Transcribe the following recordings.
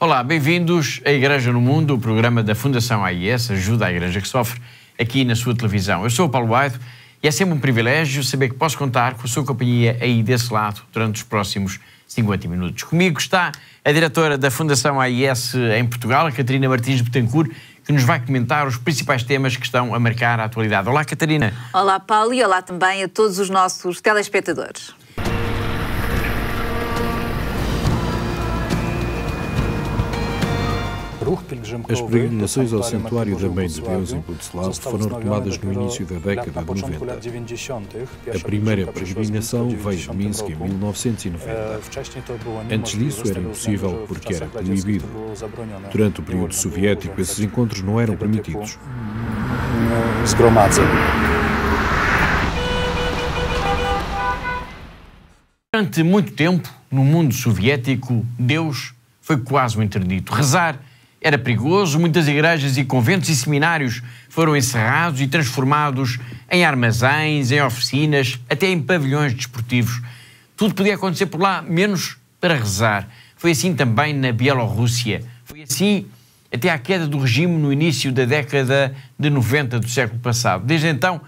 Olá, bem-vindos à Igreja no Mundo, o programa da Fundação AIS, Ajuda à Igreja que Sofre, aqui na sua televisão. Eu sou o Paulo Aido e é sempre um privilégio saber que posso contar com a sua companhia aí desse lado durante os próximos 50 minutos. Comigo está a diretora da Fundação AIS em Portugal, a Catarina Martins Betancourt, que nos vai comentar os principais temas que estão a marcar a atualidade. Olá, Catarina. Olá, Paulo, e olá também a todos os nossos telespectadores. As peregrinações ao Santuário da Mãe de Deus em Budzslav foram retomadas no início da década de 90. A primeira peregrinação veio de Minsk em 1990. Antes disso era impossível porque era proibido. Durante o período soviético, esses encontros não eram permitidos. Durante muito tempo, no mundo soviético, Deus foi quase um interdito. Rezar era perigoso, muitas igrejas e conventos e seminários foram encerrados e transformados em armazéns, em oficinas, até em pavilhões desportivos. Tudo podia acontecer por lá, menos para rezar. Foi assim também na Bielorrússia. Foi assim até à queda do regime no início da década de 90 do século passado. Desde então,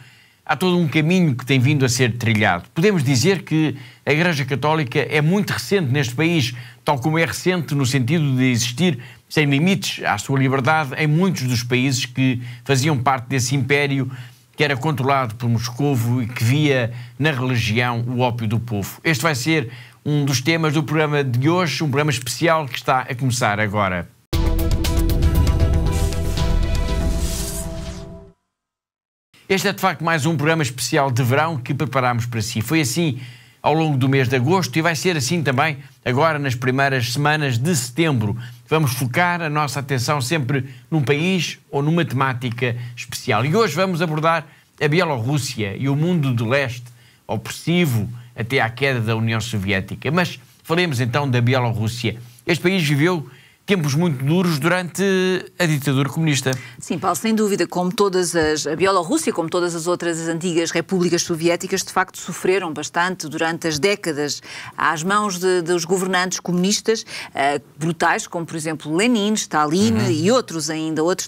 há todo um caminho que tem vindo a ser trilhado. Podemos dizer que a Igreja Católica é muito recente neste país, tal como é recente no sentido de existir sem limites à sua liberdade em muitos dos países que faziam parte desse império que era controlado por Moscovo e que via na religião o ópio do povo. Este vai ser um dos temas do programa de hoje, um programa especial que está a começar agora. Este é, de facto, mais um programa especial de verão que preparámos para si. Foi assim ao longo do mês de agosto e vai ser assim também agora nas primeiras semanas de setembro. Vamos focar a nossa atenção sempre num país ou numa temática especial. E hoje vamos abordar a Bielorrússia e o mundo do leste, opressivo até à queda da União Soviética. Mas falemos então da Bielorrússia. Este país viveu tempos muito duros durante a ditadura comunista. Sim, Paulo, sem dúvida, como a Bielorrússia, como todas as outras antigas repúblicas soviéticas, de facto sofreram bastante durante as décadas às mãos dos governantes comunistas brutais, como por exemplo Lenin, Stalin e outros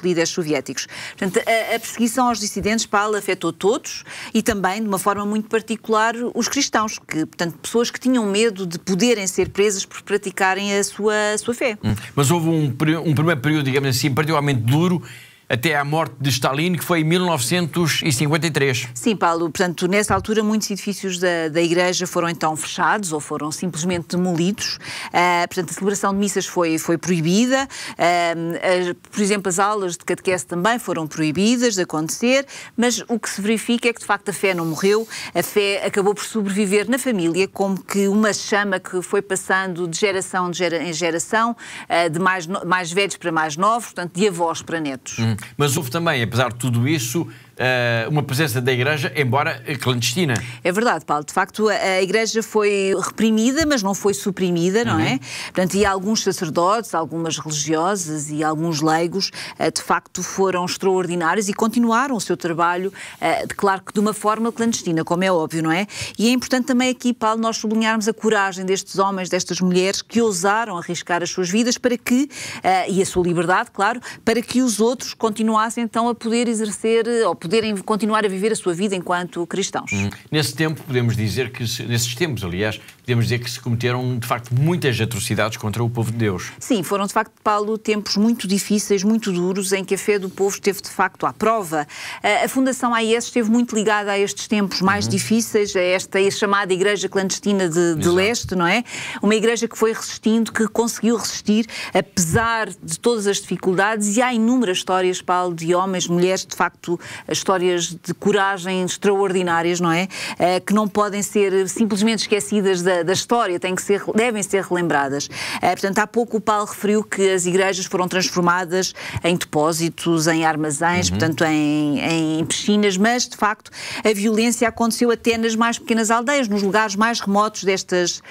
líderes soviéticos. Portanto, a perseguição aos dissidentes, Paulo, afetou todos e também, de uma forma muito particular, os cristãos, portanto, pessoas que tinham medo de poderem ser presas por praticarem a sua fé. Mas houve um primeiro período, digamos assim, particularmente duro, até à morte de Stalin, que foi em 1953. Sim, Paulo. Portanto, nessa altura, muitos edifícios da Igreja foram então fechados ou foram simplesmente demolidos. Portanto, a celebração de missas foi proibida. Por exemplo, as aulas de catequese também foram proibidas de acontecer, mas o que se verifica é que, de facto, a fé não morreu. A fé acabou por sobreviver na família, como que uma chama que foi passando de geração em geração, de mais velhos para mais novos, portanto, de avós para netos. Mas houve também, apesar de tudo isso, uma presença da Igreja, embora clandestina. É verdade, Paulo. De facto, a Igreja foi reprimida, mas não foi suprimida, não é? Portanto, e alguns sacerdotes, algumas religiosas e alguns leigos, de facto, foram extraordinários e continuaram o seu trabalho, claro que de uma forma clandestina, como é óbvio, não é? E é importante também aqui, Paulo, nós sublinharmos a coragem destes homens, destas mulheres, que ousaram arriscar as suas vidas para que, e a sua liberdade, claro, para que os outros continuassem então a poder exercer, ou poderem continuar a viver a sua vida enquanto cristãos. Nesses tempos, podemos dizer que se cometeram, de facto, muitas atrocidades contra o povo de Deus. Sim, foram, de facto, Paulo, tempos muito difíceis, muito duros, em que a fé do povo esteve, de facto, à prova. A Fundação AIS esteve muito ligada a estes tempos mais difíceis, a esta chamada Igreja Clandestina de Leste, não é? Uma igreja que foi resistindo, que conseguiu resistir, apesar de todas as dificuldades, e há inúmeras histórias, Paulo, de homens, mulheres, de facto, histórias de coragem extraordinárias, não é? Que não podem ser simplesmente esquecidas da história, devem ser relembradas. Portanto, há pouco o Paulo referiu que as igrejas foram transformadas em depósitos, em armazéns, portanto, em piscinas, mas, de facto, a violência aconteceu até nas mais pequenas aldeias, nos lugares mais remotos destes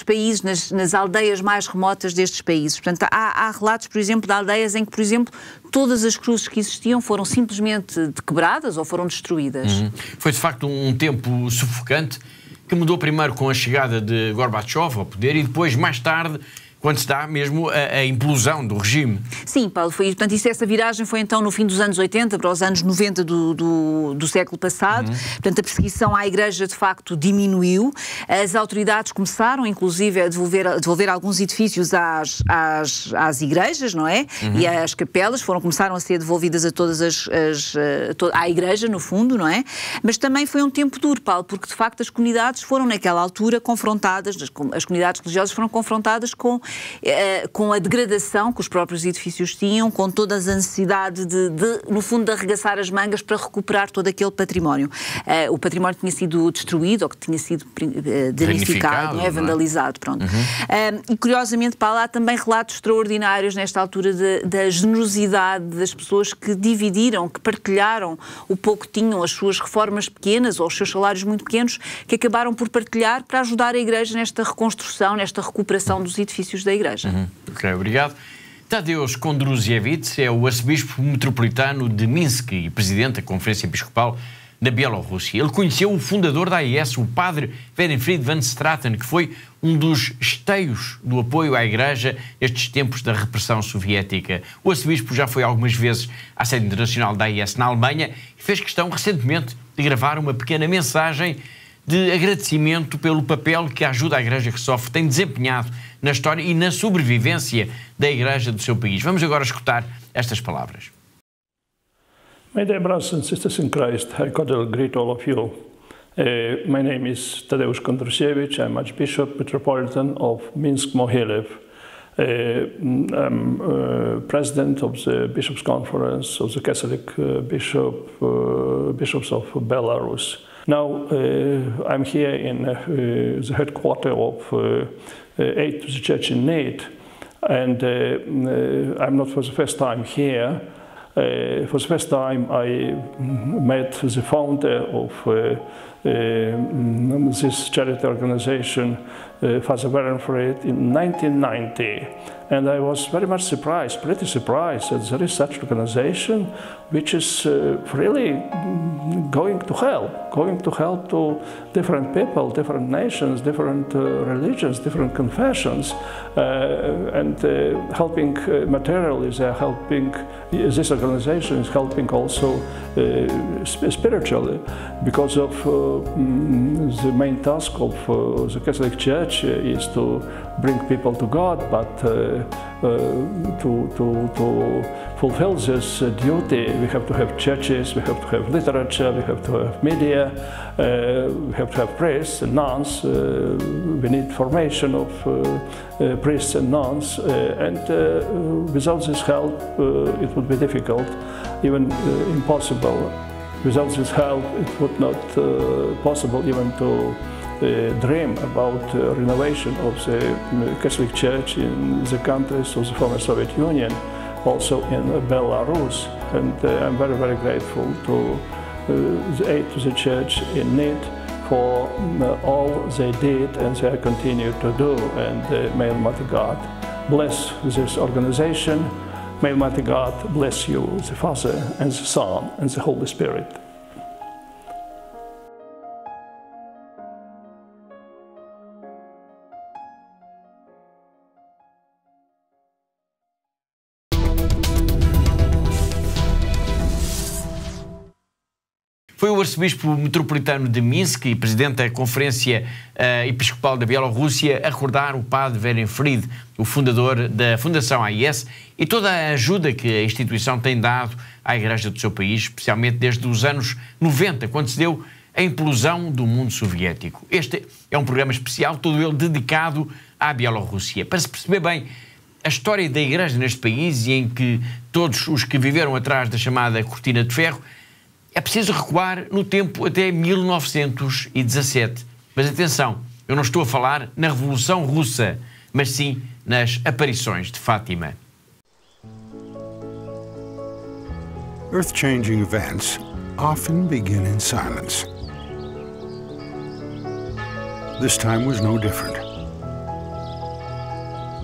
países, nas aldeias mais remotas destes países. Portanto, há relatos, por exemplo, de aldeias em que, por exemplo, todas as cruzes que existiam foram simplesmente quebradas ou foram destruídas. Foi, de facto, um tempo sufocante que mudou primeiro com a chegada de Gorbachev ao poder e depois, mais tarde, quando se dá mesmo a implosão do regime. Sim, Paulo, portanto, essa viragem foi então no fim dos anos 80 para os anos 90 do século passado. Portanto, a perseguição à Igreja, de facto, diminuiu. As autoridades começaram, inclusive, a devolver alguns edifícios às igrejas, não é? E as capelas começaram a ser devolvidas a todas à Igreja, no fundo, não é? Mas também foi um tempo duro, Paulo, porque, de facto, as comunidades foram, naquela altura, confrontadas, as comunidades religiosas foram confrontadas com a degradação que os próprios edifícios tinham, com toda a necessidade no fundo, de arregaçar as mangas para recuperar todo aquele património. O património tinha sido destruído ou que tinha sido danificado, não é? Vandalizado. Pronto. E, curiosamente, Paulo, há também relatos extraordinários nesta altura da generosidade das pessoas que dividiram, que partilharam o pouco que tinham, as suas reformas pequenas ou os seus salários muito pequenos, que acabaram por partilhar para ajudar a Igreja nesta reconstrução, nesta recuperação dos edifícios da Igreja. Ok, obrigado. Tadeusz Kondrusiewicz é o arcebispo metropolitano de Minsk e presidente da Conferência Episcopal da Bielorrússia. Ele conheceu o fundador da AIS, o padre Werenfried van Straten, que foi um dos esteios do apoio à Igreja nestes tempos da repressão soviética. O arcebispo já foi algumas vezes à sede internacional da AIS na Alemanha e fez questão recentemente de gravar uma pequena mensagem de agradecimento pelo papel que a ajuda à Igreja que sofre tem desempenhado na história e na sobrevivência da Igreja do seu país. Vamos agora escutar estas palavras. My dear brothers and sisters in Christ, I cordially greet all of you. My name is Tadeusz Kondrusiewicz. I'm Archbishop Metropolitan of Minsk-Mohilev. I'm president of the Bishops' Conference of the Catholic Bishops of Belarus. Now I'm here in the headquarters of Aid to the Church in Need, and I'm not for the first time here. For the first time I met the founder of this charity organization, Father Werenfried, in 1990. And I was very much surprised, pretty surprised, that there is such organization which is really going to help to different people, different nations, different religions, different confessions, and helping materially. They're helping, this organization is helping also spiritually, because of the main task of the Catholic Church is to bring people to God, but to fulfill this duty, we have to have churches, we have to have literature, we have to have media, we have to have priests and nuns. We need formation of priests and nuns, and without this help, it would be difficult, even impossible. Without this help, it would not possible even to dream about renovation of the Catholic Church in the countries of the former Soviet Union, also in Belarus. And I'm very, very grateful to the Aid to the Church in Need for all they did and they continue to do. And may Almighty God bless this organization. May Almighty God bless you, the Father and the Son and the Holy Spirit. Foi o arcebispo metropolitano de Minsk e presidente da Conferência Episcopal da Bielorrússia a recordar o padre Werenfried, o fundador da Fundação AIS, e toda a ajuda que a instituição tem dado à Igreja do seu país, especialmente desde os anos 90, quando se deu a implosão do mundo soviético. Este é um programa especial, todo ele dedicado à Bielorrússia. Para se perceber bem a história da Igreja neste país e em que todos os que viveram atrás da chamada Cortina de Ferro, é preciso recuar no tempo até 1917. Mas atenção, eu não estou a falar na Revolução Russa, mas sim nas aparições de Fátima. Earth-changing events often begin in silence. This time was no different.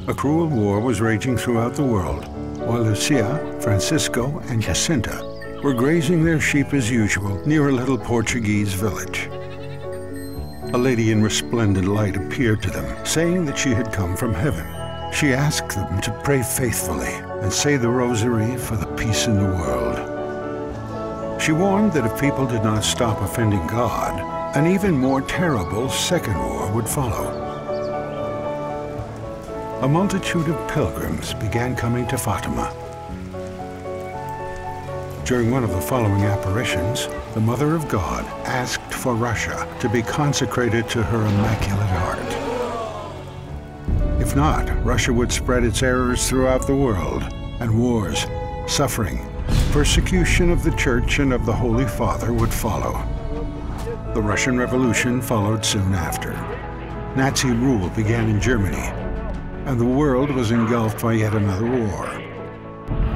A cruel war was raging throughout the world, while Lucia, Francisco, and Jacinta were grazing their sheep as usual near a little Portuguese village. A lady in resplendent light appeared to them, saying that she had come from heaven. She asked them to pray faithfully and say the rosary for the peace in the world. She warned that if people did not stop offending God, an even more terrible second war would follow. A multitude of pilgrims began coming to Fatima. During one of the following apparitions, the Mother of God asked for Russia to be consecrated to her Immaculate Heart. If not, Russia would spread its errors throughout the world, and wars, suffering, persecution of the Church and of the Holy Father would follow. The Russian Revolution followed soon after. Nazi rule began in Germany, and the world was engulfed by yet another war.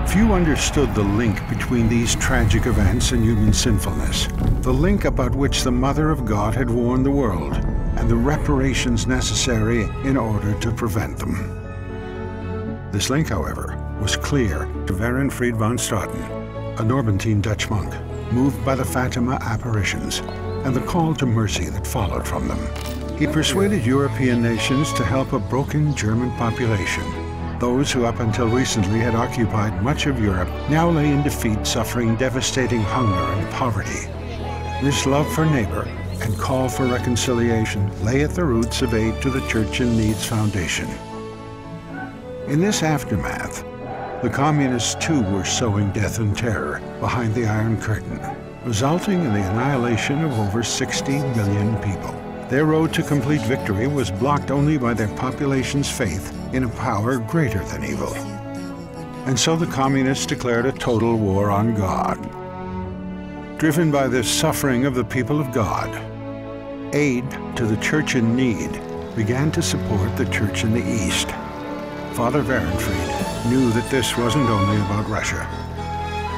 Few understood the link between these tragic events and human sinfulness, the link about which the Mother of God had warned the world, and the reparations necessary in order to prevent them. This link, however, was clear to Werenfried von Straten, a Norbertine Dutch monk, moved by the Fatima apparitions and the call to mercy that followed from them. He persuaded European nations to help a broken German population. Those who up until recently had occupied much of Europe now lay in defeat, suffering devastating hunger and poverty. This love for neighbor and call for reconciliation lay at the roots of Aid to the Church in Need's foundation. In this aftermath, the communists too were sowing death and terror behind the Iron Curtain, resulting in the annihilation of over 60 million people. Their road to complete victory was blocked only by their population's faith in a power greater than evil. And so the communists declared a total war on God. Driven by this suffering of the people of God, Aid to the Church in Need began to support the Church in the East. Father Werenfried knew that this wasn't only about Russia.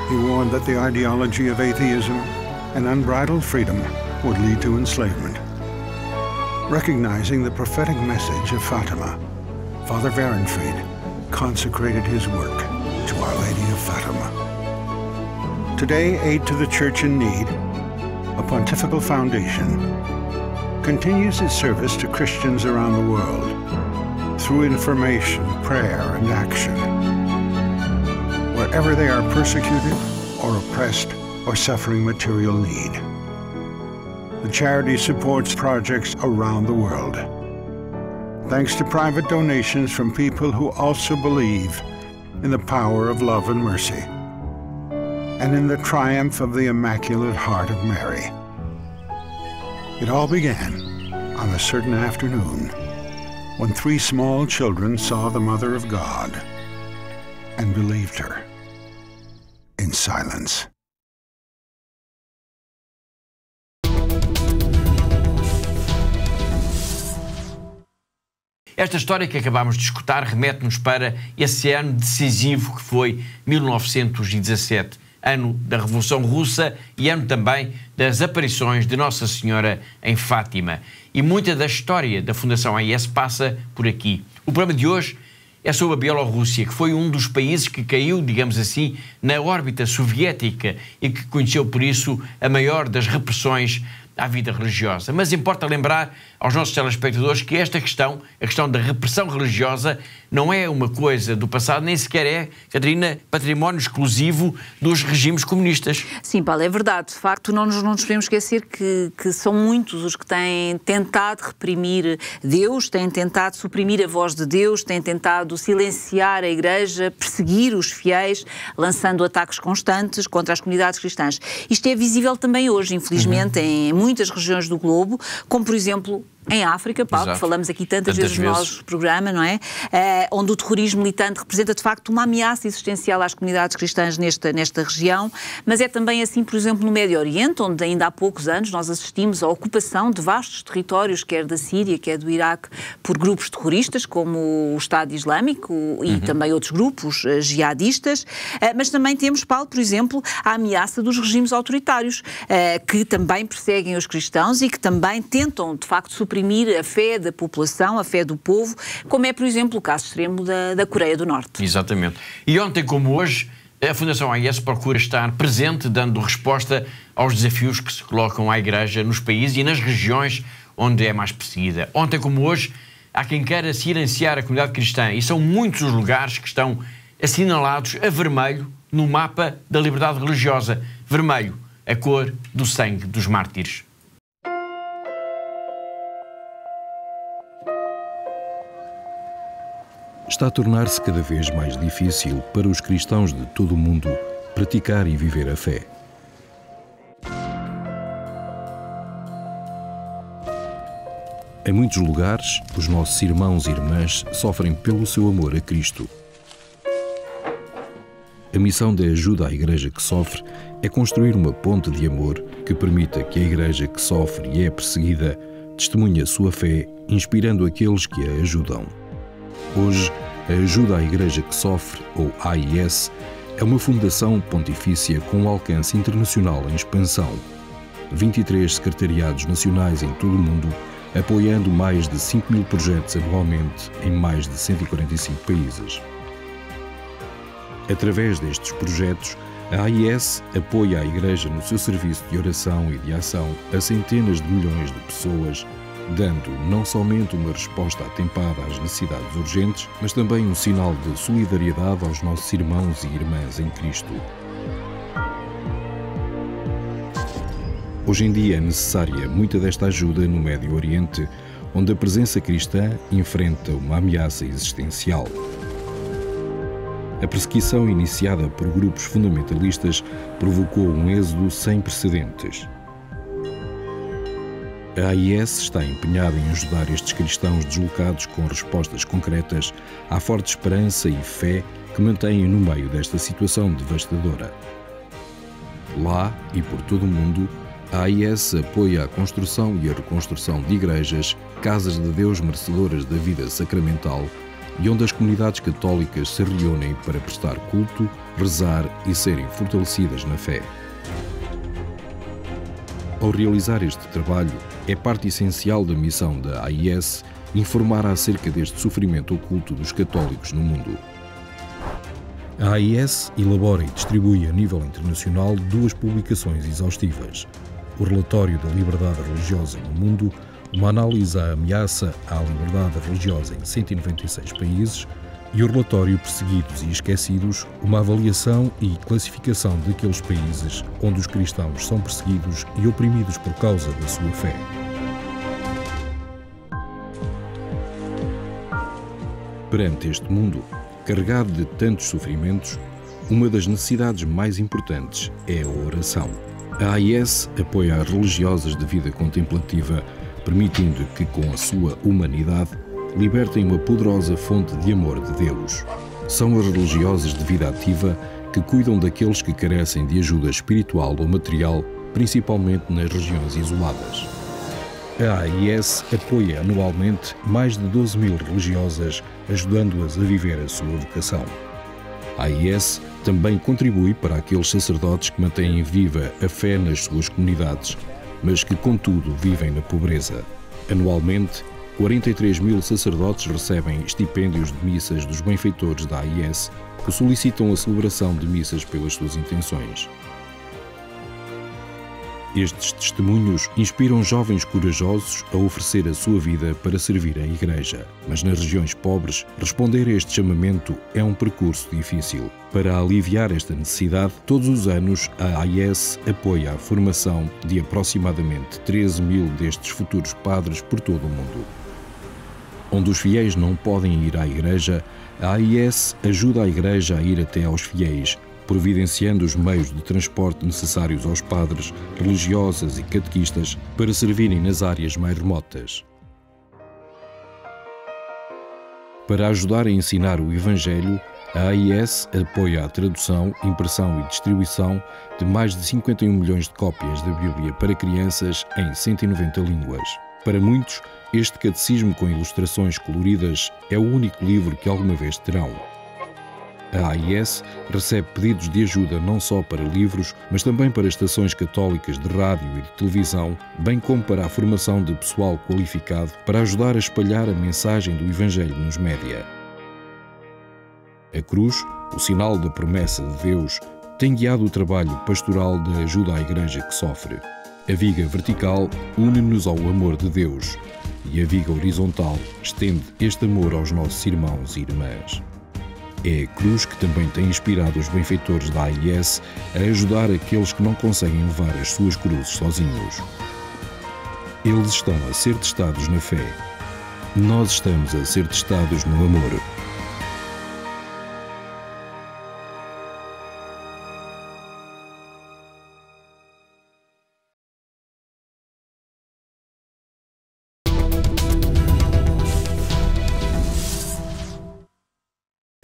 He warned that the ideology of atheism and unbridled freedom would lead to enslavement. Recognizing the prophetic message of Fatima, Father Werenfried consecrated his work to Our Lady of Fatima. Today, Aid to the Church in Need, a pontifical foundation, continues its service to Christians around the world through information, prayer, and action, wherever they are persecuted or oppressed or suffering material need. The charity supports projects around the world, thanks to private donations from people who also believe in the power of love and mercy, and in the triumph of the Immaculate Heart of Mary. It all began on a certain afternoon when 3 small children saw the Mother of God and believed her in silence. Esta história que acabámos de escutar remete-nos para esse ano decisivo que foi 1917, ano da Revolução Russa e ano também das aparições de Nossa Senhora em Fátima. E muita da história da Fundação AIS passa por aqui. O programa de hoje é sobre a Bielorrússia, que foi um dos países que caiu, digamos assim, na órbita soviética e que conheceu por isso a maior das repressões à vida religiosa. Mas importa lembrar aos nossos telespectadores que esta questão, a questão da repressão religiosa, não é uma coisa do passado, nem sequer é, Catarina, património exclusivo dos regimes comunistas. Sim, Paulo, é verdade. De facto, não nos podemos esquecer que são muitos os que têm tentado reprimir Deus, têm tentado suprimir a voz de Deus, têm tentado silenciar a Igreja, perseguir os fiéis, lançando ataques constantes contra as comunidades cristãs. Isto é visível também hoje, infelizmente, em muitas regiões do globo, como, por exemplo, em África, Paulo, que falamos aqui tantas vezes no nosso programa, não é? Onde o terrorismo militante representa, de facto, uma ameaça existencial às comunidades cristãs nesta região, mas é também assim, por exemplo, no Médio Oriente, onde ainda há poucos anos nós assistimos à ocupação de vastos territórios, quer da Síria, quer do Iraque, por grupos terroristas, como o Estado Islâmico e também outros grupos jihadistas, mas também temos, Paulo, por exemplo, a ameaça dos regimes autoritários, que também perseguem os cristãos e que também tentam, de facto, suprimir a fé da população, a fé do povo, como é, por exemplo, o caso extremo da Coreia do Norte. Exatamente. E ontem, como hoje, a Fundação AIS procura estar presente, dando resposta aos desafios que se colocam à Igreja nos países e nas regiões onde é mais perseguida. Ontem, como hoje, há quem queira silenciar a comunidade cristã e são muitos os lugares que estão assinalados a vermelho no mapa da liberdade religiosa. Vermelho, a cor do sangue dos mártires. Está a tornar-se cada vez mais difícil para os cristãos de todo o mundo praticar e viver a fé. Em muitos lugares, os nossos irmãos e irmãs sofrem pelo seu amor a Cristo. A missão da ajuda à Igreja que sofre é construir uma ponte de amor que permita que a Igreja que sofre e é perseguida testemunhe a sua fé, inspirando aqueles que a ajudam. Hoje, a Ajuda à Igreja que Sofre, ou AIS, é uma fundação pontifícia com alcance internacional em expansão. 23 secretariados nacionais em todo o mundo, apoiando mais de 5.000 projetos anualmente em mais de 145 países. Através destes projetos, a AIS apoia a Igreja no seu serviço de oração e de ação a centenas de milhões de pessoas, dando não somente uma resposta atempada às necessidades urgentes, mas também um sinal de solidariedade aos nossos irmãos e irmãs em Cristo. Hoje em dia é necessária muita desta ajuda no Médio Oriente, onde a presença cristã enfrenta uma ameaça existencial. A perseguição iniciada por grupos fundamentalistas provocou um êxodo sem precedentes. A AIS está empenhada em ajudar estes cristãos deslocados com respostas concretas à forte esperança e fé que mantêm no meio desta situação devastadora. Lá e por todo o mundo, a AIS apoia a construção e a reconstrução de igrejas, casas de Deus merecedoras da vida sacramental e onde as comunidades católicas se reúnem para prestar culto, rezar e serem fortalecidas na fé. Ao realizar este trabalho, é parte essencial da missão da AIS informar acerca deste sofrimento oculto dos católicos no mundo. A AIS elabora e distribui a nível internacional 2 publicações exaustivas: o Relatório da Liberdade Religiosa no Mundo, uma análise à ameaça à liberdade religiosa em 196 países, e o Relatório Perseguidos e Esquecidos, uma avaliação e classificação daqueles países onde os cristãos são perseguidos e oprimidos por causa da sua fé. Perante este mundo, carregado de tantos sofrimentos, uma das necessidades mais importantes é a oração. A AIS apoia as religiosas de vida contemplativa, permitindo que, com a sua humanidade, libertem uma poderosa fonte de amor de Deus. São as religiosas de vida ativa que cuidam daqueles que carecem de ajuda espiritual ou material, principalmente nas regiões isoladas. A AIS apoia anualmente mais de 12.000 religiosas, ajudando-as a viver a sua vocação. A AIS também contribui para aqueles sacerdotes que mantêm viva a fé nas suas comunidades, mas que, contudo, vivem na pobreza. Anualmente, 43.000 sacerdotes recebem estipêndios de missas dos benfeitores da AIS, que solicitam a celebração de missas pelas suas intenções. Estes testemunhos inspiram jovens corajosos a oferecer a sua vida para servir a Igreja. Mas nas regiões pobres, responder a este chamamento é um percurso difícil. Para aliviar esta necessidade, todos os anos a AIS apoia a formação de aproximadamente 13.000 destes futuros padres por todo o mundo. Onde os fiéis não podem ir à Igreja, a AIS ajuda a Igreja a ir até aos fiéis, providenciando os meios de transporte necessários aos padres, religiosas e catequistas para servirem nas áreas mais remotas. Para ajudar a ensinar o Evangelho, a AIS apoia a tradução, impressão e distribuição de mais de 51 milhões de cópias da Bíblia para crianças em 190 línguas. Para muitos, este catecismo com ilustrações coloridas é o único livro que alguma vez terão. A AIS recebe pedidos de ajuda não só para livros, mas também para estações católicas de rádio e de televisão, bem como para a formação de pessoal qualificado para ajudar a espalhar a mensagem do Evangelho nos média. A cruz, o sinal da promessa de Deus, tem guiado o trabalho pastoral da ajuda à Igreja que sofre. A viga vertical une-nos ao amor de Deus e a viga horizontal estende este amor aos nossos irmãos e irmãs. É a cruz que também tem inspirado os benfeitores da AIS a ajudar aqueles que não conseguem levar as suas cruzes sozinhos. Eles estão a ser testados na fé. Nós estamos a ser testados no amor.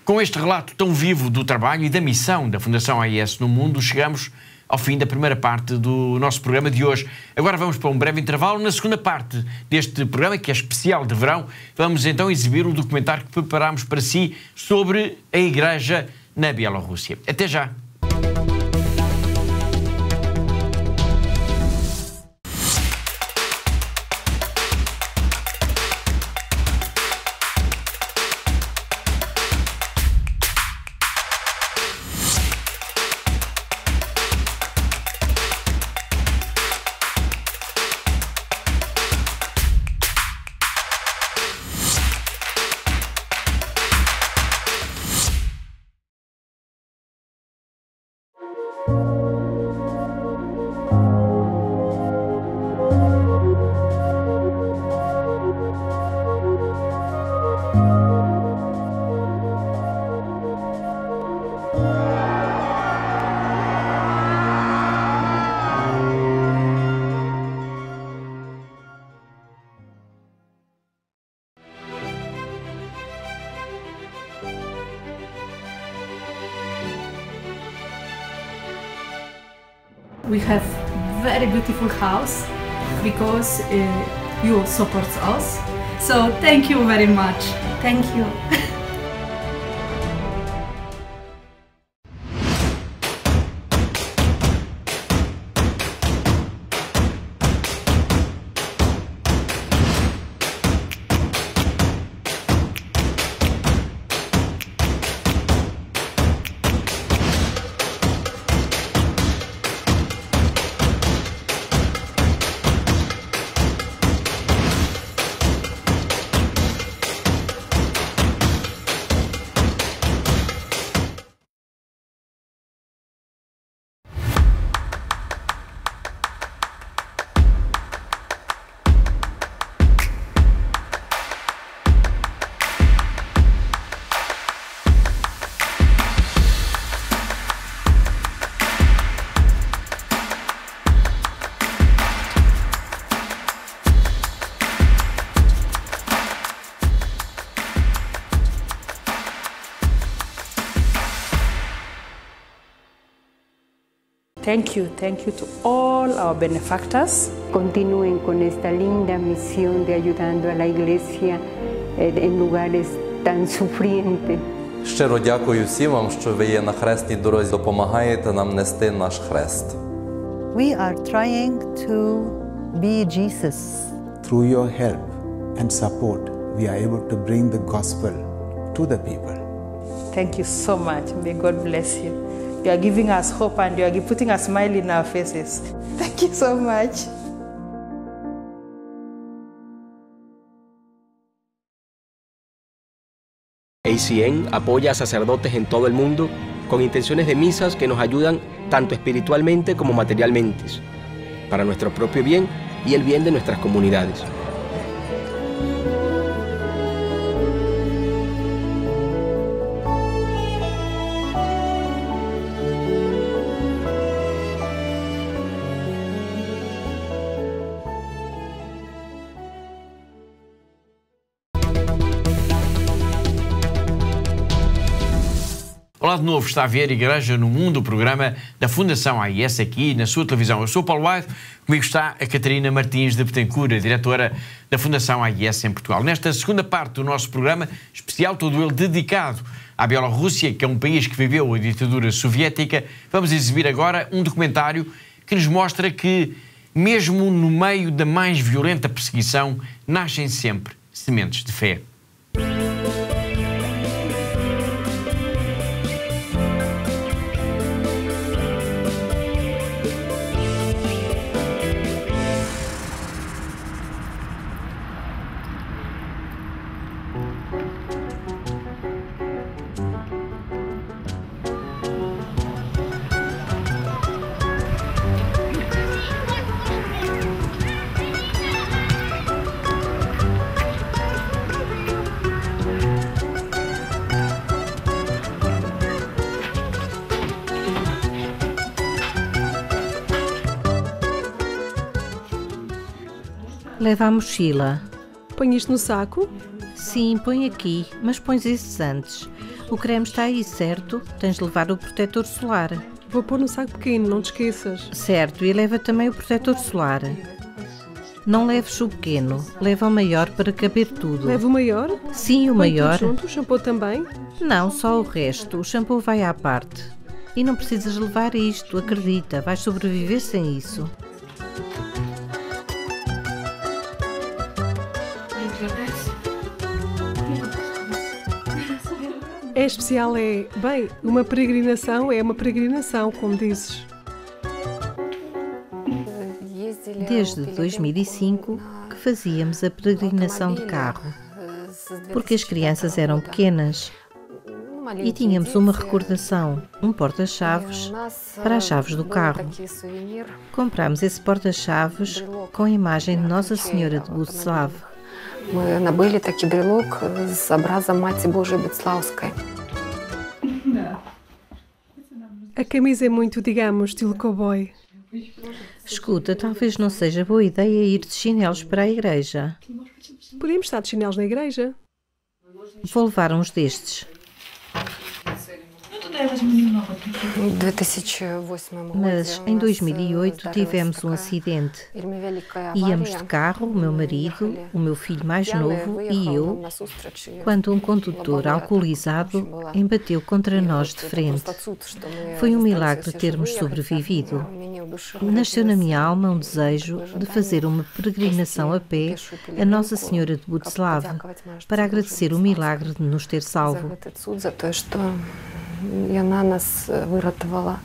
Com este relato tão vivo do trabalho e da missão da Fundação AIS no mundo, chegamos ao fim da primeira parte do nosso programa de hoje. Agora vamos para um breve intervalo. Na segunda parte deste programa, que é especial de verão, vamos então exibir o documentário que preparámos para si sobre a Igreja na Bielorrússia. Até já! We have very beautiful house because you support us. So thank you very much. Thank you. Thank you to all our benefactors. Continúen con esta linda misión de ayudando a la Iglesia en lugares tan sufrientes. Щиро дякую всім вам, що ви є на хресній дорозі, допомагаєте нам нести наш хрест. We are trying to be Jesus. Through your help and support, we are able to bring the gospel to the people. Thank you so much. May God bless you. You are giving us hope and you are putting a smile in our faces. Thank you so much. ACN apoya a sacerdotes en todo el mundo con intenciones de misas que nos ayudan tanto espiritualmente como materialmente, para nuestro propio bien y el bien de nuestras comunidades. Olá de novo, está a ver Igreja no Mundo, o programa da Fundação AIS aqui na sua televisão. Eu sou o Paulo White, comigo está a Catarina Martins de Betancourt, a diretora da Fundação AIS em Portugal. Nesta segunda parte do nosso programa especial, todo ele dedicado à Bielorrússia, que é um país que viveu a ditadura soviética, vamos exibir agora um documentário que nos mostra que, mesmo no meio da mais violenta perseguição, nascem sempre sementes de fé. Leva a mochila. Põe isto no saco? Sim, põe aqui, mas pões esses antes. O creme está aí, certo? Tens de levar o protetor solar. Vou pôr no saco pequeno, não te esqueças. Certo, e leva também o protetor solar. Não leves o pequeno, leva o maior para caber tudo. Leva o maior? Sim, o maior. Tudo junto, o shampoo também? Não, só o resto. O shampoo vai à parte. E não precisas levar isto, acredita, vais sobreviver sem isso. É especial, é... Bem, uma peregrinação é uma peregrinação, como dizes. Desde 2005 que fazíamos a peregrinação de carro, porque as crianças eram pequenas e tínhamos uma recordação, um porta-chaves para as chaves do carro. Comprámos esse porta-chaves com a imagem de Nossa Senhora de Буцлав. Мы набыли такий брелок с образом Мати Божией Буцлавской. A camisa é muito, digamos, estilo cowboy. Escuta, talvez não seja boa ideia ir de chinelos para a igreja. Podemos estar de chinelos na igreja? Vou levar uns destes. Mas em 2008 tivemos um acidente. Íamos de carro, o meu marido, o meu filho mais novo e eu, quando um condutor alcoolizado embateu contra nós de frente. Foi um milagre termos sobrevivido. Nasceu na minha alma um desejo de fazer uma peregrinação a pé a Nossa Senhora de Буцлав para agradecer o milagre de nos ter salvo. И она нас вырятовала.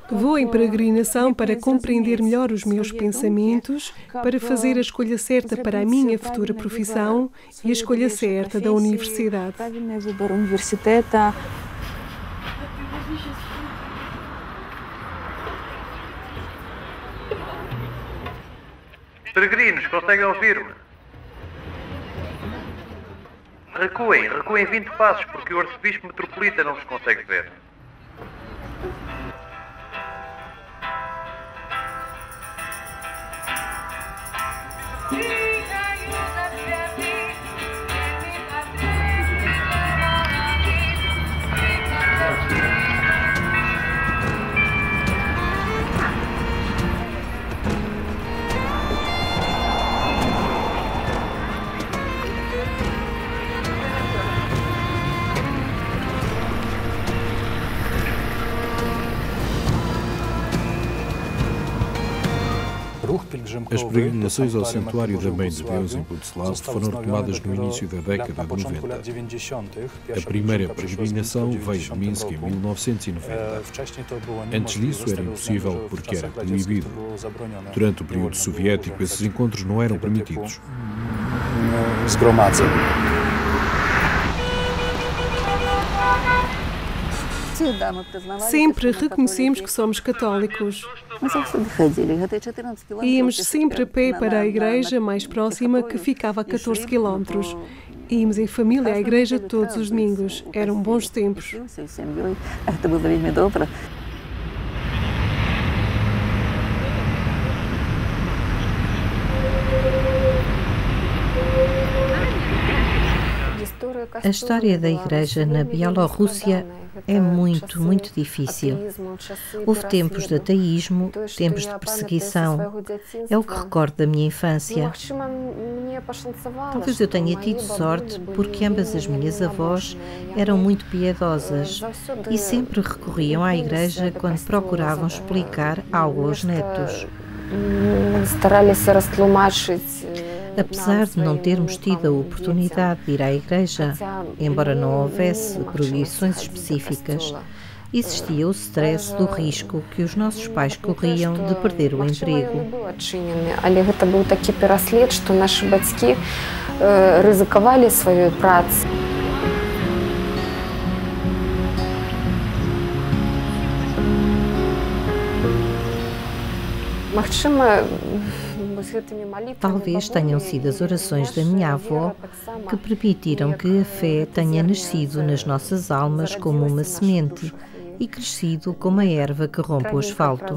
Vou em peregrinação para compreender melhor os meus pensamentos, para fazer a escolha certa para a minha futura profissão e a escolha certa da universidade. Peregrinos, conseguem ouvir-me? Recuem 20 passos, porque o arcebispo metropolita não vos consegue ver. As peregrinações ao Santuário da Mãe de Deus em Butzlav foram retomadas no início da década de 90. A primeira peregrinação veio de Minsk em 1990. Antes disso era impossível porque era proibido. Durante o período soviético, esses encontros não eram permitidos. Sempre reconhecemos que somos católicos. Íamos sempre a pé para a igreja mais próxima, que ficava a 14 quilómetros. Íamos em família à igreja todos os domingos. Eram bons tempos. A história da igreja na Bielorrússia é muito difícil. Houve tempos de ateísmo, tempos de perseguição. É o que recordo da minha infância. Talvez eu tenha tido sorte porque ambas as minhas avós eram muito piedosas e sempre recorriam à igreja quando procuravam explicar algo aos netos. Apesar de não termos tido a oportunidade de ir à igreja, embora não houvesse proibições específicas, existia o stress do risco que os nossos pais corriam de perder o emprego. Talvez tenham sido as orações da minha avó que permitiram que a fé tenha nascido nas nossas almas como uma semente e crescido como a erva que rompe o asfalto.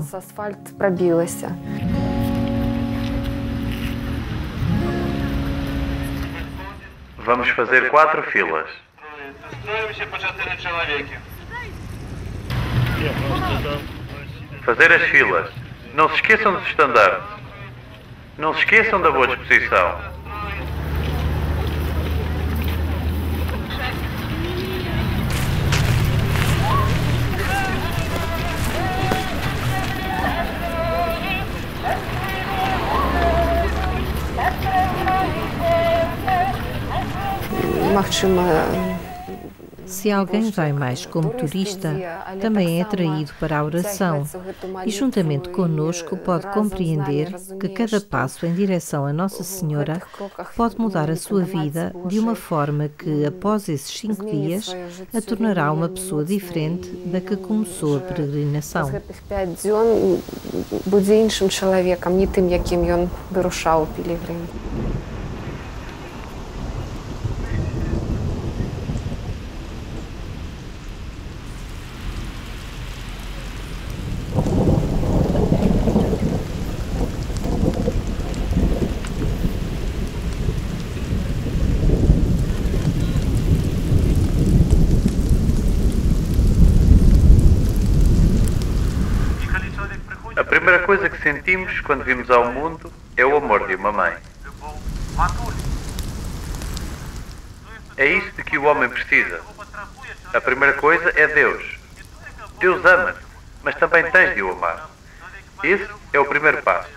Vamos fazer 4 filas. Fazer as filas. Não se esqueçam dos estandartes. Não se esqueçam da boa disposição. Se alguém vai mais como turista, também é atraído para a oração e, juntamente conosco, pode compreender que cada passo em direção a Nossa Senhora pode mudar a sua vida de uma forma que, após esses 5 dias, a tornará uma pessoa diferente da que começou a peregrinação. A primeira coisa que sentimos quando vimos ao mundo é o amor de uma mãe. É isso de que o homem precisa. A primeira coisa é Deus. Deus ama-te, mas também tens de o amar. Esse é o primeiro passo.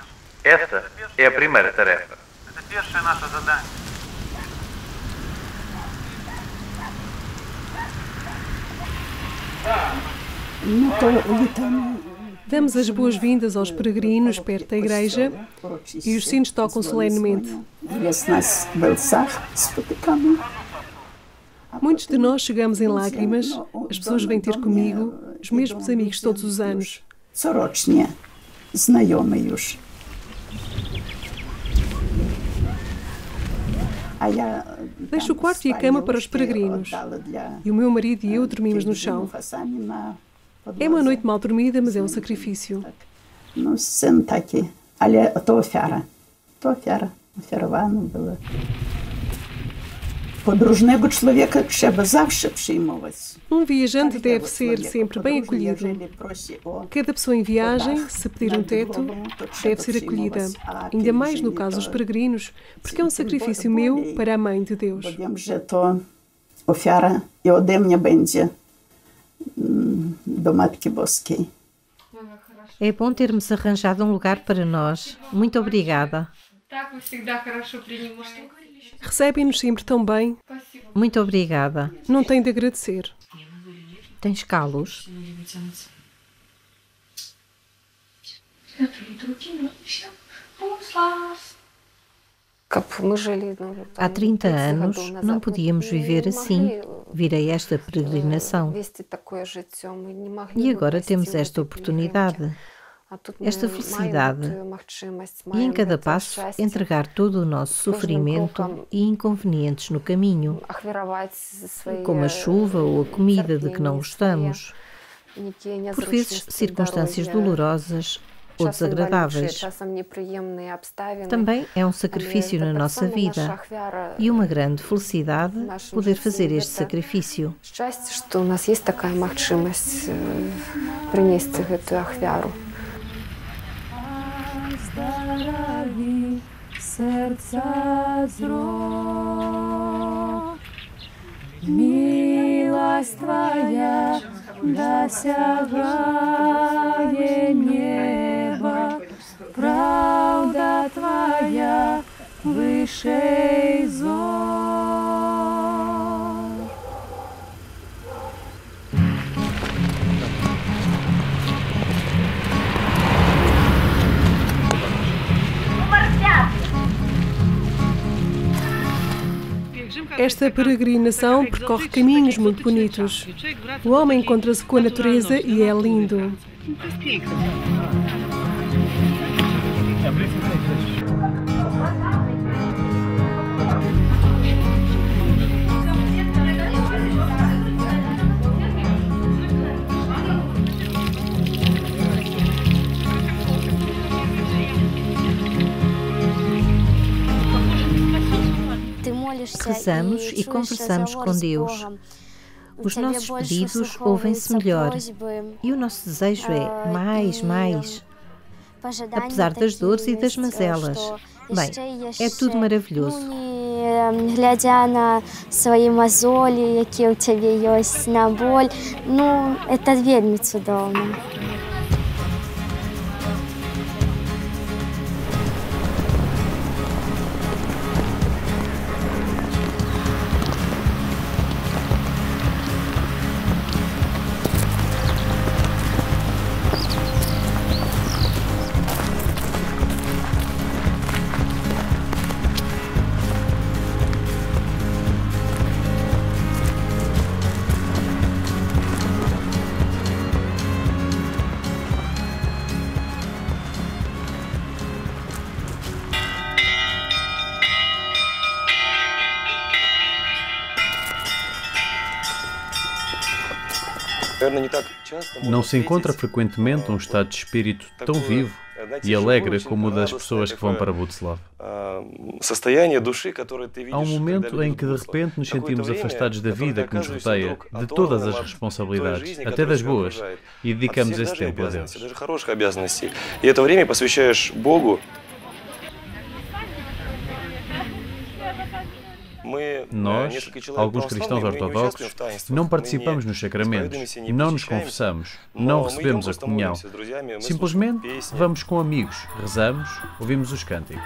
Essa é a primeira tarefa. Damos as boas-vindas aos peregrinos perto da igreja e os sinos tocam solenemente. Muitos de nós chegamos em lágrimas, as pessoas vêm ter comigo, os mesmos amigos todos os anos. Deixo o quarto e a cama para os peregrinos. E o meu marido e eu dormimos no chão. É uma noite mal dormida, mas é um sacrifício. Um viajante deve ser sempre bem acolhido. Cada pessoa em viagem, se pedir um teto, deve ser acolhida. Ainda mais no caso dos peregrinos, porque é um sacrifício meu para a Mãe de Deus. É bom termos arranjado um lugar para nós. Muito obrigada. Recebem-nos sempre tão bem. Muito obrigada. Não tem de agradecer. Tens calos? Há 30 anos não podíamos viver assim. Virei esta peregrinação. E agora temos esta oportunidade, esta felicidade. E em cada passo entregar todo o nosso sofrimento e inconvenientes no caminho, como a chuva ou a comida de que não gostamos. Por vezes, circunstâncias dolorosas ou desagradáveis. Também é um sacrifício na nossa vida e uma grande felicidade poder fazer este sacrifício. Милость Твоя досягает неба, правда Твоя выше зор. Esta peregrinação percorre caminhos muito bonitos. O homem encontra-se com a natureza e é lindo. Rezamos e conversamos com Deus. Os nossos pedidos ouvem-se melhor e o nosso desejo é mais, mais. Apesar das dores e das mazelas. Bem, é tudo maravilhoso. Глядя на свои мозоли, які у тебе есть, на боль, это вельми цудовно. Não se encontra frequentemente um estado de espírito tão vivo e alegre como o das pessoas que vão para Butslav. Há um momento em que de repente nos sentimos afastados da vida que nos rodeia, de todas as responsabilidades, até das boas, e dedicamos esse tempo a Deus. Nós, alguns cristãos ortodoxos, não participamos nos sacramentos, não nos confessamos, não recebemos a comunhão. Simplesmente vamos com amigos, rezamos, ouvimos os cânticos.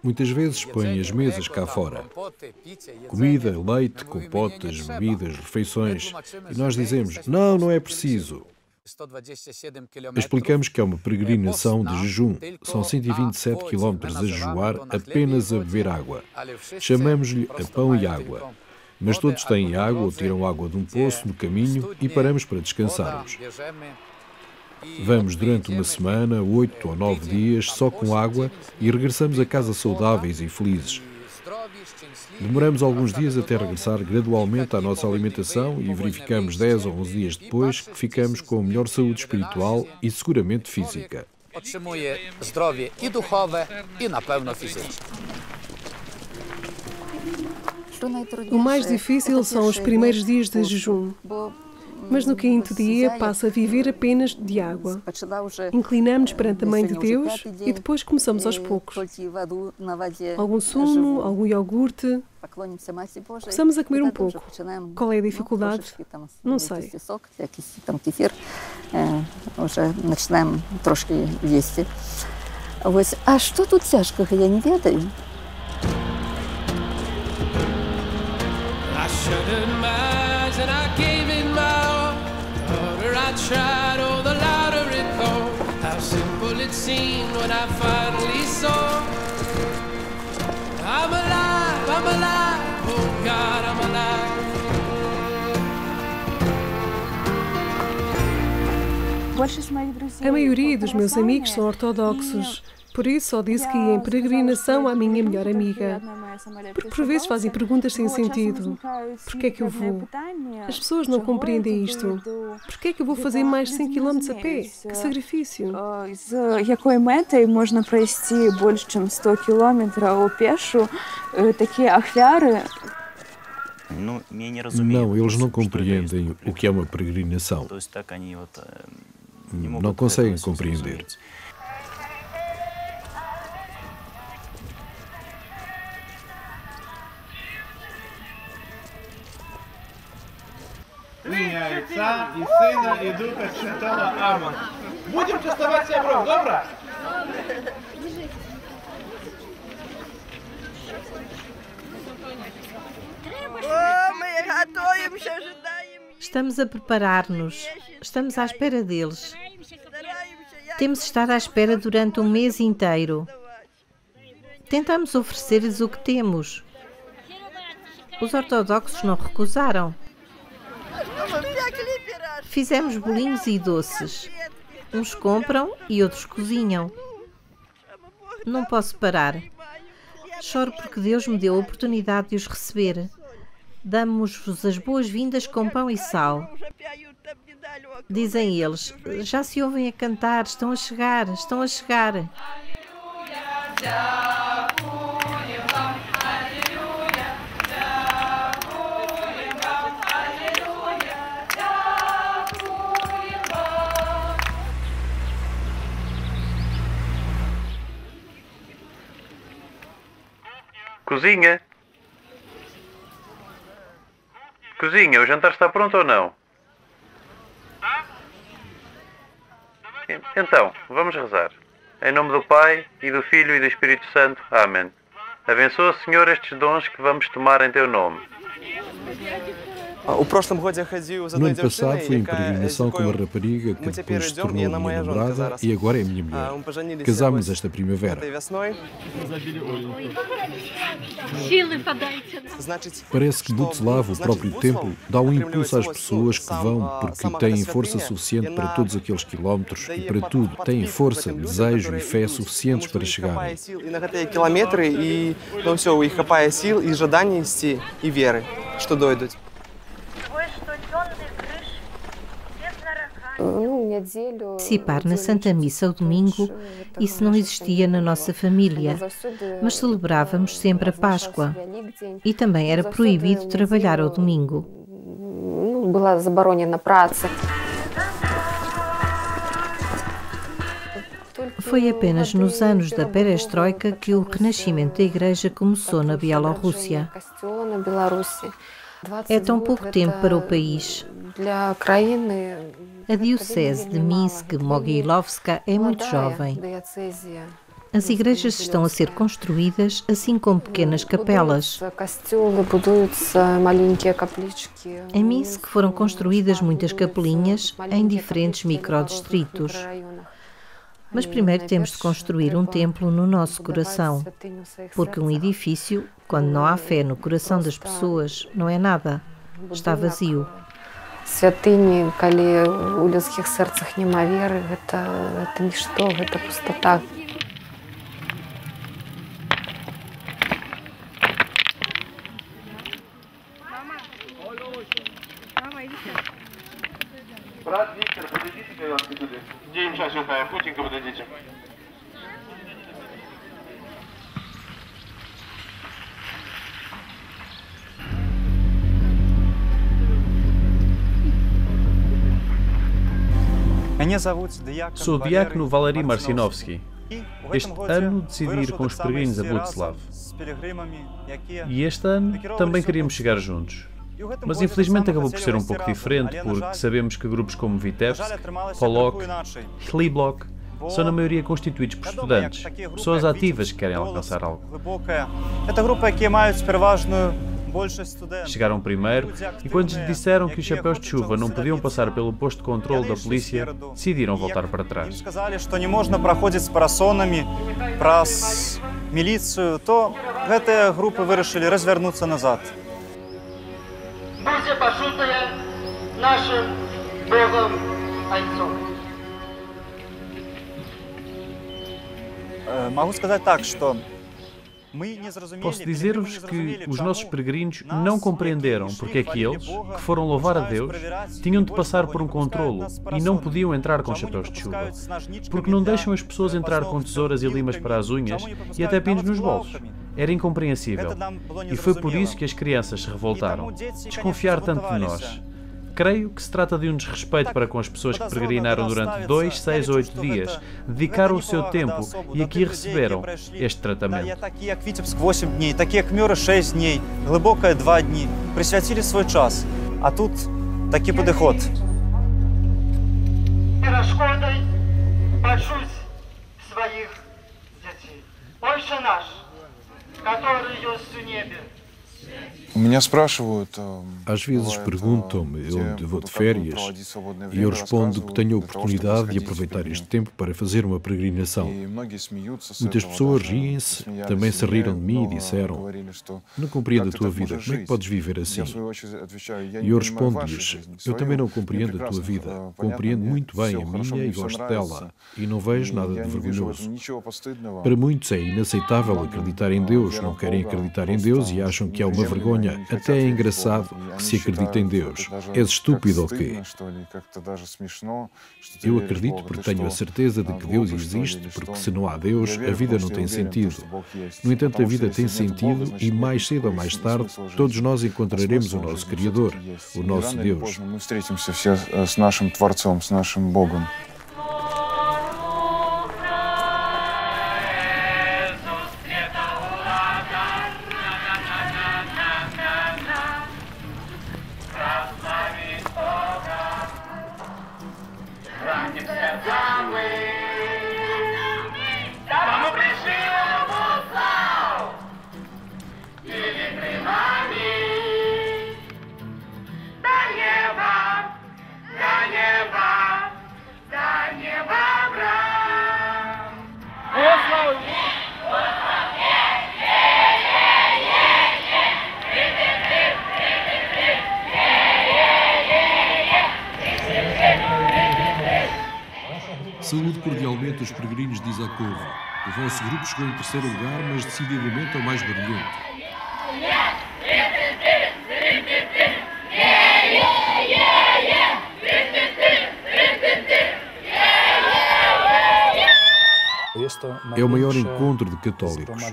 Muitas vezes põem as mesas cá fora. Comida, leite, compotas, bebidas, refeições. E nós dizemos, não é preciso. Explicamos que é uma peregrinação de jejum. São 127 quilómetros a jejuar apenas a beber água. Chamamos-lhe a pão e água. Mas todos têm água ou tiram água de um poço no caminho e paramos para descansarmos. Vamos durante uma semana, 8 ou 9 dias, só com água e regressamos a casa saudáveis e felizes. Demoramos alguns dias até regressar gradualmente à nossa alimentação e verificamos 10 ou 11 dias depois que ficamos com melhor saúde espiritual e seguramente física. O mais difícil são os primeiros dias de jejum. Mas no quinto dia passa a viver apenas de água. Inclinamos-nos perante a Mãe de Deus e depois começamos aos poucos. Algum sumo, algum iogurte. Começamos a comer um pouco. Qual é a dificuldade? Não sei. А что тут тяжкого, я не ведаю. I tried, oh, the louder it called. How simple it seemed when I finally saw. I'm alive, oh God, I'm alive. A maioria dos meus amigos são ortodoxos. Por isso só disse que ia em peregrinação à minha melhor amiga. Porque por vezes fazem perguntas sem sentido. Por que é que eu vou? As pessoas não compreendem isto. Por que é que eu vou fazer mais 100 km a pé? Que sacrifício! З якою метою можна пройти більше, ніж 100 кілометрів пешу? Такі ахвяри. Não, eles não compreendem o que é uma peregrinação. Não conseguem compreender. Ім'я Отця і Сина і Духа Святого. Амінь. Будемо частувати сябров, добре? Estamos a preparar-nos. Estamos à espera deles. Temos estado à espera durante um mês inteiro. Tentamos oferecer-lhes o que temos. Os ortodoxos não recusaram. Fizemos bolinhos e doces. Uns compram e outros cozinham. Não posso parar. Choro porque Deus me deu a oportunidade de os receber. Damos-vos as boas-vindas com pão e sal. Dizem eles, já se ouvem a cantar, estão a chegar, estão a chegar. Cozinha. Cozinha, o jantar está pronto ou não? Então, vamos rezar. Em nome do Pai, e do Filho e do Espírito Santo. Amém. Abençoa, Senhor, estes dons que vamos tomar em Teu nome. No ano passado fui em peregrinação com uma rapariga que depois se tornou minha namorada e agora é minha mulher. Casámos esta primavera. Parece que Butslav, o próprio templo, dá um impulso às pessoas que vão porque têm força suficiente para todos aqueles quilómetros e para tudo. Têm força, desejo e fé suficientes para chegarem. Participar na Santa Missa ao domingo, isso não existia na nossa família, mas celebrávamos sempre a Páscoa e também era proibido trabalhar ao domingo. Foi apenas nos anos da perestroika que o renascimento da Igreja começou na Bielorrússia. É tão pouco tempo para o país. A diocese de Minsk-Mogilovska é muito jovem. As igrejas estão a ser construídas, assim como pequenas capelas. Em Minsk foram construídas muitas capelinhas em diferentes microdistritos. Mas primeiro temos de construir um templo no nosso coração, porque um edifício, quando não há fé no coração das pessoas, não é nada, está vazio. Святыни, коли у людских сердцах нема веры, это ничто, это пустота. Брат Виктор, подойдите, пожалуйста, сюда. Где им сейчас сюда? Охотненько подойдите. Sou o diácono Valery Marcinovski. Este ano decidi ir com os peregrinos a Butslav. E este ano também queríamos chegar juntos. Mas infelizmente acabou por ser um pouco diferente, porque sabemos que grupos como Vitebsk, Polok, Hliblok são na maioria constituídos por estudantes, pessoas ativas que querem alcançar algo. Chegaram primeiro e quando lhes disseram que os chapéus de chuva não podiam passar pelo posto de controle da polícia, decidiram voltar para trás. Будьте пошутные нашим Богом Отцом. Posso dizer-vos que os nossos peregrinos não compreenderam porque é que eles, que foram louvar a Deus, tinham de passar por um controlo e não podiam entrar com chapéus de chuva, porque não deixam as pessoas entrar com tesouras e limas para as unhas e até pinos nos bolsos. Era incompreensível. E foi por isso que as crianças se revoltaram. Desconfiar tanto de nós. Creio que se trata de um desrespeito para com as pessoas que peregrinaram durante 2, 6 ou 8 dias, dedicaram o seu tempo e aqui receberam este tratamento. Отче наш, который есть в небе, Às vezes perguntam-me onde vou de férias e eu respondo que tenho a oportunidade de aproveitar este tempo para fazer uma peregrinação. Muitas pessoas riem-se, também se riram de mim e disseram: não compreendo a tua vida, como é que podes viver assim? E eu respondo-lhes: eu também não compreendo a tua vida, compreendo muito bem a minha e gosto dela, e não vejo nada de vergonhoso. Para muitos é inaceitável acreditar em Deus, não querem acreditar em Deus e acham que é uma vergonha. Até é engraçado que se acredita em Deus. És estúpido ou quê? Eu acredito porque tenho a certeza de que Deus existe, porque se não há Deus, a vida não tem sentido. No entanto, a vida tem sentido e mais cedo ou mais tarde, todos nós encontraremos o nosso Criador, o nosso Deus. Saúde cordialmente os peregrinos de Isakovo. O vosso grupo chegou em terceiro lugar, mas decididamente é o mais barulhento. É o maior encontro de católicos.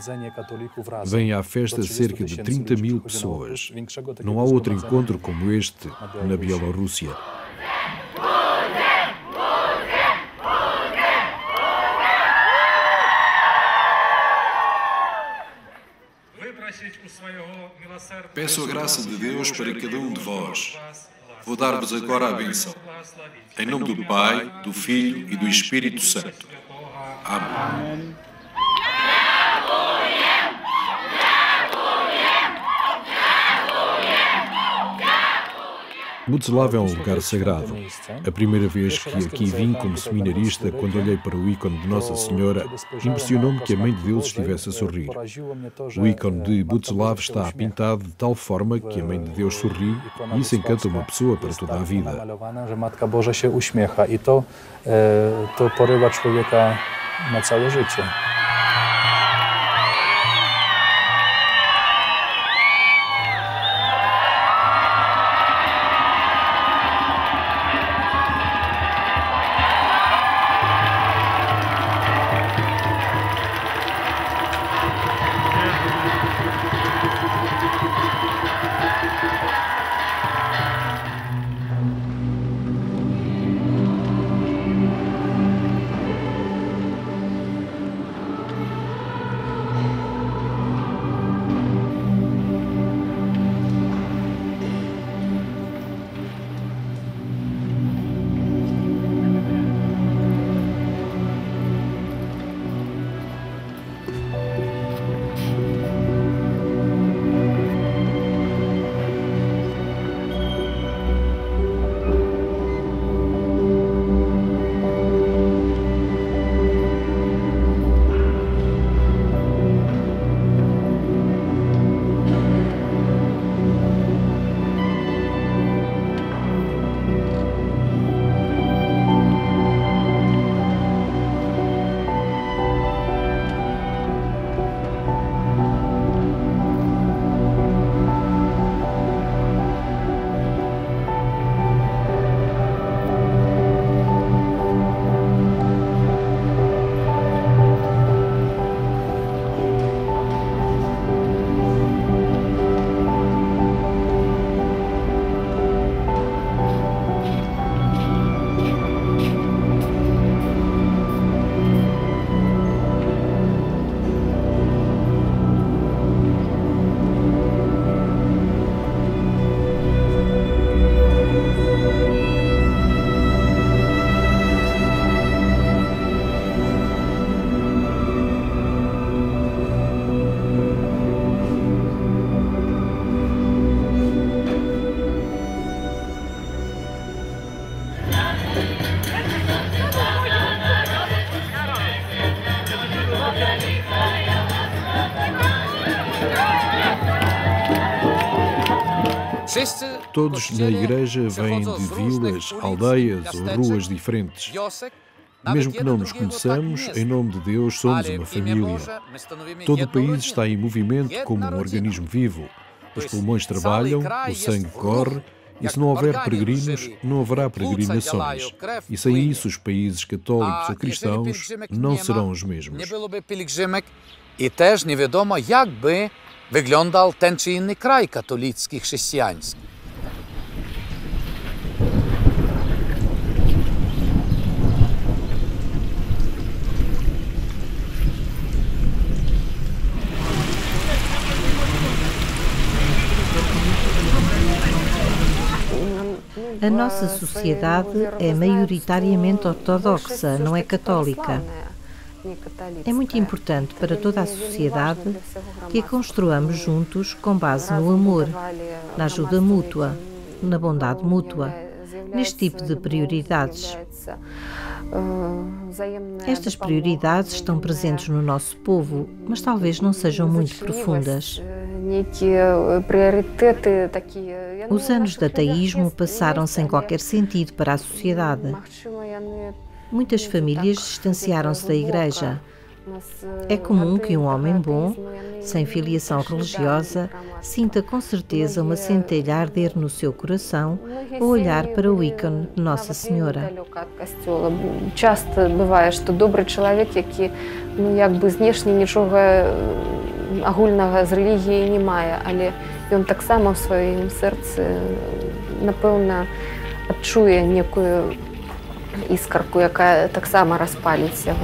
Vêm à festa cerca de 30.000 pessoas. Não há outro encontro como este na Bielorrússia. Peço a graça de Deus para cada um de vós. Vou dar-vos agora a bênção. Em nome do Pai, do Filho e do Espírito Santo. Amém. Budzlav é um lugar sagrado. A primeira vez que aqui vim como seminarista, quando olhei para o ícone de Nossa Senhora, impressionou-me que a Mãe de Deus estivesse a sorrir. O ícone de Budzlav está pintado de tal forma que a Mãe de Deus sorri e isso encanta uma pessoa para toda a vida. To porywa człowieka na całe życie. Todos na igreja vêm de vilas, aldeias ou ruas diferentes. Mesmo que não nos conheçamos, em nome de Deus somos uma família. Todo o país está em movimento como um organismo vivo. Os pulmões trabalham, o sangue corre, e se não houver peregrinos, não haverá peregrinações. E sem isso, os países católicos ou cristãos não serão os mesmos. І теж невідомо, як би виглядав ten чи інший край католицький, християнський. A nossa sociedade é maioritariamente ortodoxa, não é católica. É muito importante para toda a sociedade que a construamos juntos com base no amor, na ajuda mútua, na bondade mútua, neste tipo de prioridades. Estas prioridades estão presentes no nosso povo, mas talvez não sejam muito profundas. Os anos de ateísmo passaram sem qualquer sentido para a sociedade. Muitas famílias distanciaram-se da igreja. É comum que um homem bom, sem filiação religiosa, sinta com certeza uma centelha a arder no seu coração ao olhar para o ícone de Nossa Senhora. Часто буває, що добрий чоловік, який, якби знешне нічого агульного з релігією не має, але він так само в своєму серці, напевно, відчує неку іскорку, яка так само розпалиться.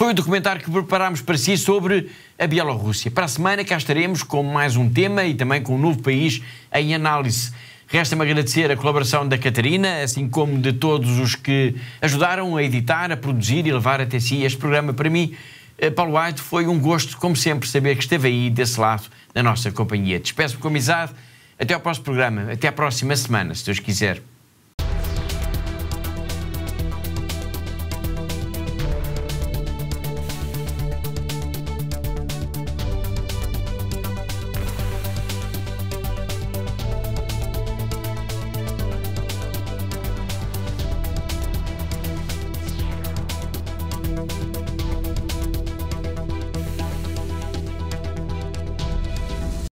Foi o documentário que preparámos para si sobre a Bielorrússia. Para a semana cá estaremos com mais um tema e também com um novo país em análise. Resta-me agradecer a colaboração da Catarina, assim como de todos os que ajudaram a editar, a produzir e levar até si este programa. Para mim, Paulo White, foi um gosto, como sempre, saber que esteve aí desse lado da nossa companhia. Despeço-me com amizade. Até ao próximo programa. Até à próxima semana, se Deus quiser.